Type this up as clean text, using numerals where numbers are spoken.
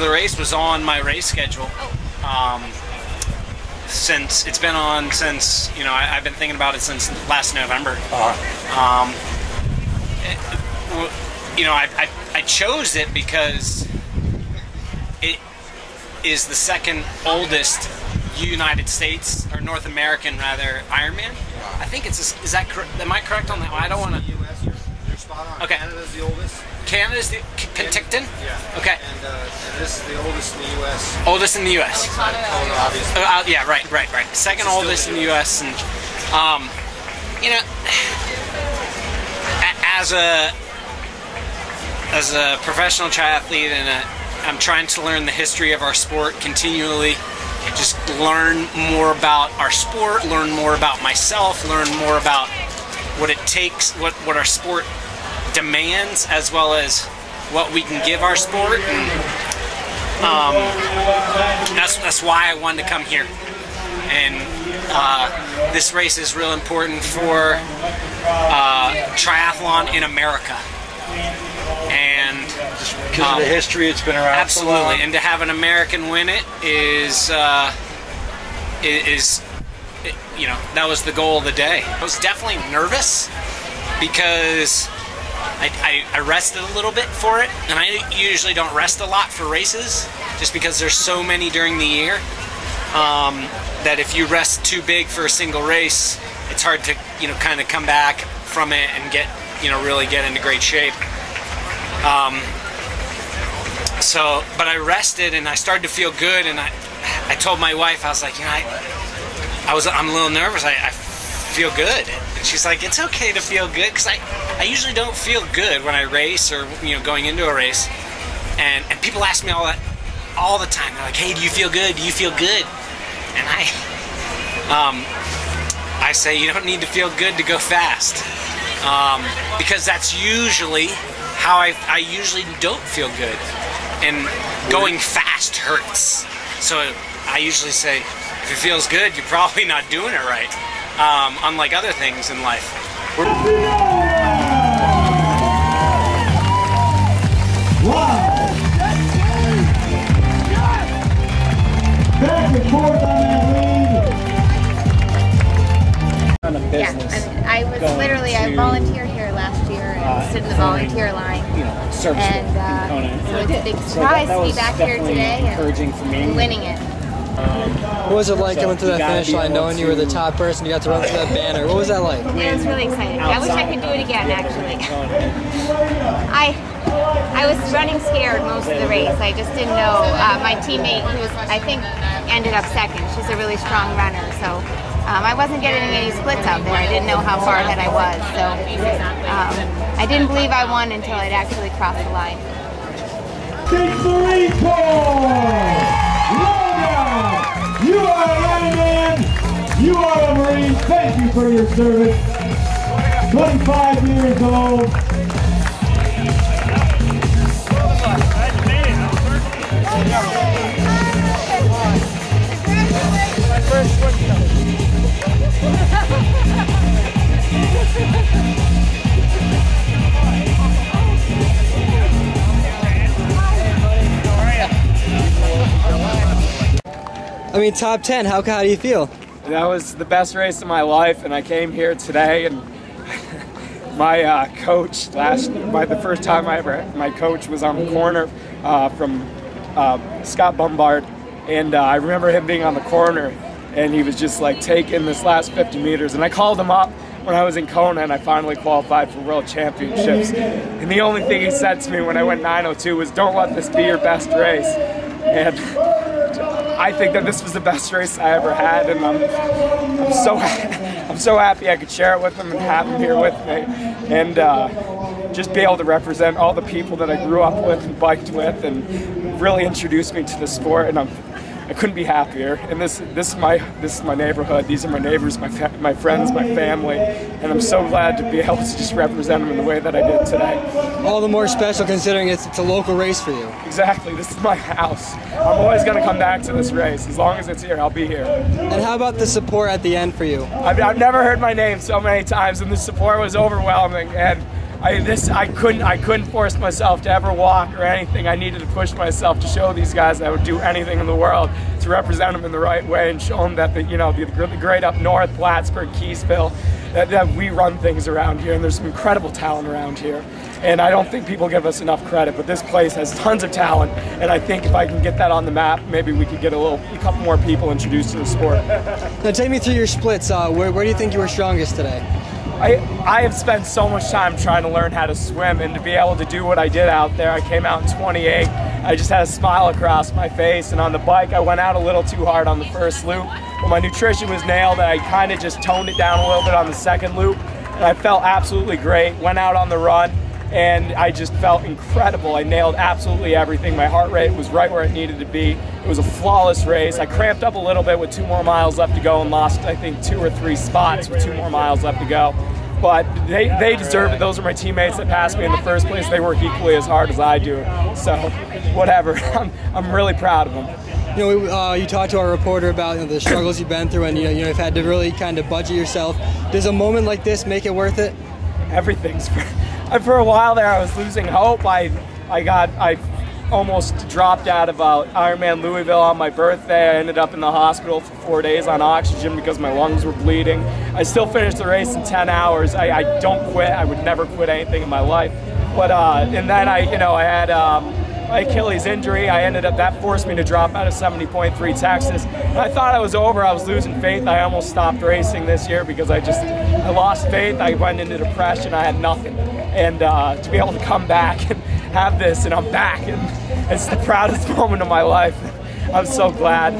particular race was on my race schedule. Since it's been on since, you know, I've been thinking about it since last November. You know, I chose it because it is the second oldest United States, or North American rather, Ironman. I think it's, is that correct? Am I correct on that? I don't want to. You're spot on. Okay. Canada's the oldest. Canada's the Penticton? Yeah. Okay. And this is the oldest in the U.S. Oldest in the U.S. Obviously. Yeah, right. Second oldest in the U.S. And you know, as a professional triathlete, and I'm trying to learn the history of our sport continually. Just learn more about our sport, learn more about myself, learn more about what it takes, what our sport demands, as well as what we can give our sport. And that's why I wanted to come here. And this race is real important for triathlon in America. And because of the history, it's been around. Absolutely, so long. And to have an American win it is you know, that was the goal of the day. I was definitely nervous because I rested a little bit for it, and I usually don't rest a lot for races, just because there's so many during the year that if you rest too big for a single race, it's hard to, you know, kind of come back from it and get, you know, really get into great shape. But I rested and I started to feel good, and I told my wife, I was like, you know, I'm a little nervous. I feel good. And she's like, it's okay to feel good, because I usually don't feel good when I race, or, you know, going into a race. And people ask me all the time. They're like, hey, do you feel good? Do you feel good? And I say, you don't need to feel good to go fast, because that's usually how I usually don't feel good, and going fast hurts. So I usually say, if it feels good, you're probably not doing it right, unlike other things in life. Back and forth on that lead. Yeah, and I was literally, I volunteered here last year and stood in the volunteer line. You know, so it's a big surprise to be back here today and winning it. What was it like coming to that finish line, knowing you were the top person, you got to run through that banner? What was that like? It was really exciting. I wish I could do it again, actually. I was running scared most of the race. I just didn't know. My teammate, who was, I think, ended up second. She's a really strong runner, so I wasn't getting any splits out there. I didn't know how far ahead I was, so I didn't believe I won until I'd actually crossed the line. Victory for Logan! You are an Ironman, you are a Marine, thank you for your service. 25 years old. My first one. I mean, top 10, how do you feel? That was the best race of my life, and I came here today, and my coach the first time my coach was on the corner from Scott Bombard, and I remember him being on the corner, and he was just like taking this last 50 meters, and I called him up when I was in Kona, and I finally qualified for World Championships, and the only thing he said to me when I went 9:02 was, don't let this be your best race. And I think that this was the best race I ever had, and I'm so happy I could share it with him and have him here with me, and just be able to represent all the people that I grew up with and biked with, and really introduce me to the sport. And I couldn't be happier. And this is my neighborhood. These are my neighbors, my friends, my family, and I'm so glad to be able to just represent them in the way that I did today. All the more special considering it's a local race for you. Exactly. This is my house. I'm always going to come back to this race. As long as it's here, I'll be here. And how about the support at the end for you? I've never heard my name so many times, and the support was overwhelming. And I couldn't force myself to ever walk or anything. I needed to push myself to show these guys that I would do anything in the world to represent them in the right way and show them that the great up north, Plattsburgh, Keysville, that we run things around here, and there's some incredible talent around here. And I don't think people give us enough credit, but this place has tons of talent, and I think if I can get that on the map, maybe we could get a couple more people introduced to the sport. Now take me through your splits. Where do you think you were strongest today? I have spent so much time trying to learn how to swim, and to be able to do what I did out there, I came out in 28. I just had a smile across my face, and on the bike I went out a little too hard on the first loop. But my nutrition was nailed, and I kind of just toned it down a little bit on the second loop, and I felt absolutely great. Went out on the run, and I just felt incredible. I nailed absolutely everything. My heart rate was right where it needed to be. It was a flawless race. I cramped up a little bit with 2 more miles left to go and lost, I think, 2 or 3 spots with 2 more miles left to go. But they deserve it. Those are my teammates that passed me in the first place. They work equally as hard as I do. So whatever, I'm really proud of them. You talked to our reporter about the struggles you've been through, and you've had to really kind of budget yourself. Does a moment like this make it worth it? Everything's. For a while there, I was losing hope. I almost dropped out of Ironman Louisville on my birthday. I ended up in the hospital for 4 days on oxygen because my lungs were bleeding. I still finished the race in 10 hours. I don't quit. I would never quit anything in my life. But and then I had my Achilles injury. That forced me to drop out of 70.3 Texas. And I thought I was over. I was losing faith. I almost stopped racing this year because I lost faith. I went into depression. I had nothing. And to be able to come back and have this, and I'm back, and it's the proudest moment of my life. I'm so glad.